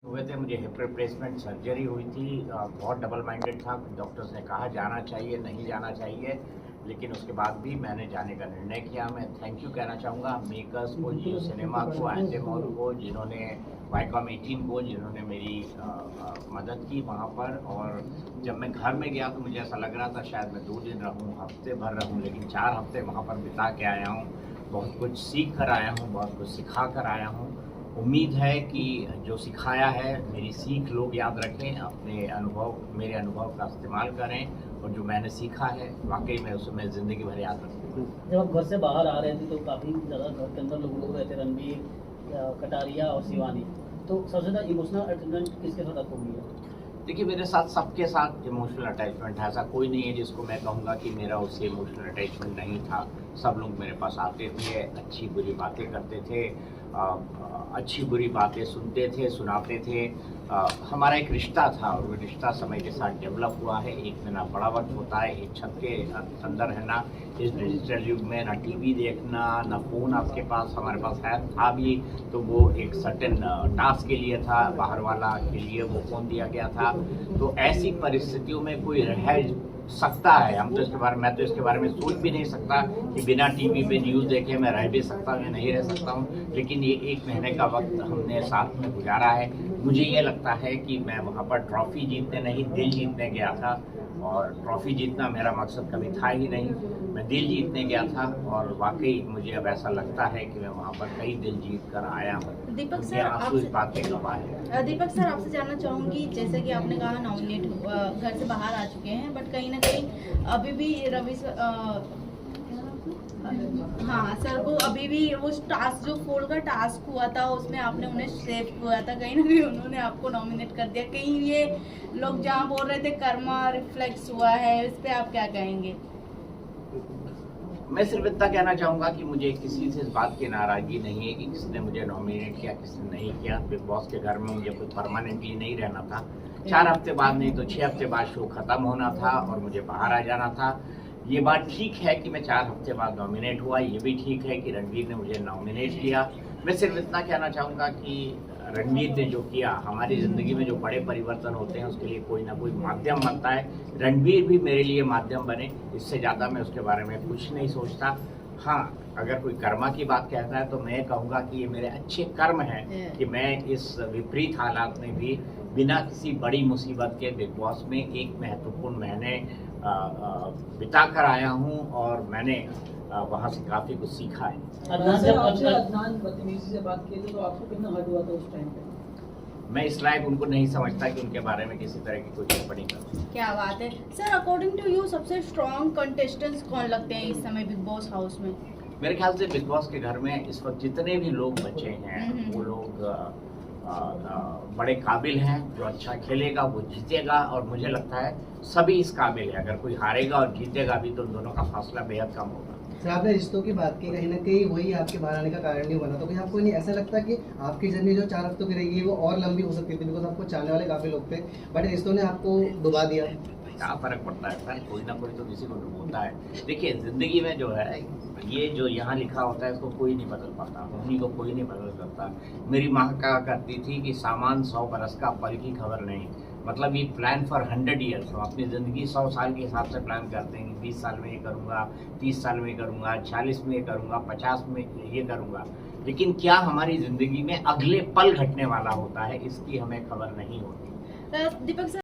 हुए थे, मुझे हिप रिप्लेसमेंट सर्जरी हुई थी। बहुत डबल माइंडेड था। डॉक्टर्स ने कहा जाना चाहिए, नहीं जाना चाहिए, लेकिन उसके बाद भी मैंने जाने का निर्णय किया। मैं थैंक यू कहना चाहूँगा मेकर्स को, जियो सिनेमा को, एंडे मॉल को, जिन्होंने वाईकॉम 18 को, जिन्होंने मेरी मदद की वहाँ पर। और जब मैं घर में गया तो मुझे ऐसा लग रहा था शायद मैं 2 दिन रहूँ, हफ्ते भर रहूँ, लेकिन 4 हफ्ते वहाँ पर बिता के आया हूँ। बहुत कुछ सीख कर आया हूँ, बहुत कुछ सिखा कर आया हूँ। उम्मीद है कि जो सिखाया है, मेरी सीख लोग याद रखें, अपने अनुभव, मेरे अनुभव का इस्तेमाल करें, और जो मैंने सीखा है वाकई में उसे मैं ज़िंदगी भर याद रखूँगा। जब आप घर से बाहर आ रहे थे तो काफ़ी ज़्यादा घर के अंदर लोग रहे थे, रणबीर, कटारिया और शिवानी। तो सबसे ज़्यादा इमोशनल अटैचमेंट किसके साथ आपको हुई है? देखिए, मेरे साथ सबके साथ इमोशनल अटैचमेंट है। ऐसा कोई नहीं है जिसको मैं कहूँगा कि मेरा उससे इमोशनल अटैचमेंट नहीं था। सब लोग मेरे पास आते थे, अच्छी बुरी बातें करते थे, अच्छी बुरी बातें सुनते थे, सुनाते थे। हमारा एक रिश्ता था और वो रिश्ता समय के साथ डेवलप हुआ है। एक में ना बड़ा वक्त होता है, एक छत के अंदर रहना, इस डिजिटल युग में ना टीवी देखना, ना फ़ोन आपके पास, हमारे पास है था भी तो वो एक सर्टेन टास्क के लिए था, बाहर वाला के लिए वो फ़ोन दिया गया था। तो ऐसी परिस्थितियों में कोई रह सकता है, मैं तो इसके बारे में सोच भी नहीं सकता कि बिना टीवी पे न्यूज़ देखे मैं रह भी सकता हूँ या नहीं रह सकता हूँ। लेकिन ये 1 महीने का वक्त हमने साथ में गुजारा है। मुझे ये लगता है कि मैं वहाँ पर ट्रॉफ़ी जीतने नहीं, दिल जीतने गया था, और ट्रॉफ़ी जीतना मेरा मकसद कभी था ही नहीं। मैं दिल जीतने गया था, और वाकई मुझे अब ऐसा लगता है कि मैं वहाँ पर कई दिल जीत कर आया हूँ। दीपक उनके सर, आंसू इस बात के गवाह हैं। दीपक सर, आपसे जानना चाहूँगी, जैसे कि आपने कहा नॉमिनेट घर से बाहर आ चुके हैं, बट कहीं ना कहीं अभी भी हाँ सर को अभी भी उस टास्क, जो फोल का टास्क हुआ था, उसमें आपने उन्हें सेव हुआ था, कहीं ना कहीं उन्होंने आपको नॉमिनेट कर दिया। कहीं ये लोग जहाँ बोल रहे थे कर्मा रिफ्लेक्स हुआ है, इस पे आप क्या कहेंगे? मैं सिर्फ इतना कहना चाहूँगा कि मुझे किसी से इस बात की नाराज़गी नहीं है कि किसने मुझे नॉमिनेट किया, किसने नहीं किया। बिग बॉस के घर में मुझे कोई परमानेंटली नहीं रहना था। 4 हफ्ते बाद नहीं तो 6 हफ्ते बाद शो ख़त्म होना था और मुझे बाहर आ जाना था। ये बात ठीक है कि मैं 4 हफ्ते बाद नॉमिनेट हुआ, ये भी ठीक है कि रणवीर ने मुझे नॉमिनेट किया। मैं सिर्फ इतना कहना चाहूँगा कि रणवीर ने जो किया, हमारी ज़िंदगी में जो बड़े परिवर्तन होते हैं उसके लिए कोई ना कोई माध्यम बनता है। रणवीर भी मेरे लिए माध्यम बने, इससे ज़्यादा मैं उसके बारे में कुछ नहीं सोचता। हाँ, अगर कोई कर्मा की बात कहता है तो मैं कहूँगा कि ये मेरे अच्छे कर्म हैं कि मैं इस विपरीत हालात में भी बिना किसी बड़ी मुसीबत के बिग बॉस में एक महत्वपूर्ण महीने बिता कर आया हूँ, और मैंने वहाँ से काफ़ी कुछ सीखा है। अदनान बदतमीजी से बात की थी तो आपको कितना हर्ट हुआ था उस टाइम पे? मैं इस लायक उनको नहीं समझता कि उनके बारे में किसी तरह की कोई टिप्पणी करूँ। क्या बात है सर, अकॉर्डिंग टू यू सबसे स्ट्रॉन्ग कंटेस्टेंट्स कौन लगते हैं इस समय बिग बॉस हाउस में? मेरे ख्याल से बिग बॉस के घर में इस वक्त जितने भी लोग बचे हैं वो लोग बड़े काबिल हैं। जो अच्छा खेलेगा वो जीतेगा, और मुझे लगता है सभी इस काबिल है। अगर कोई हारेगा और जीतेगा भी तो उन दोनों का फासला बेहद कम होगा। सर, आपने रिश्तों की बात की, कहीं ना कहीं वही आपके बाहर आने का कारण नहीं बना, तो कहीं आपको नहीं ऐसा लगता कि आपकी जर्नी जो 4 हफ्तों की रही वो और लंबी हो सकती थी, बिकॉज आपको चाहने वाले काफी लोग थे, बट रिश्तों ने आपको डुबा दिया? क्या फर्क पड़ता है सर, कोई ना कोई तो किसी को डुबोता है। देखिए, जिंदगी में जो है, ये जो यहाँ लिखा होता है इसको कोई नहीं बदल पाता, उन्हीं को कोई नहीं बदल सकता। मेरी माँ कहा करती थी कि सामान 100 बरस का, पल की खबर नहीं। मतलब ये प्लान फॉर 100 ईयर्स, हम अपनी ज़िंदगी 100 साल के हिसाब से प्लान करते हैं। 20 साल में ये करूँगा, 30 साल में ये करूँगा, 40 में ये करूँगा, 50 में ये करूँगा, लेकिन क्या हमारी ज़िंदगी में अगले पल घटने वाला होता है इसकी हमें खबर नहीं होती। दीपक सर,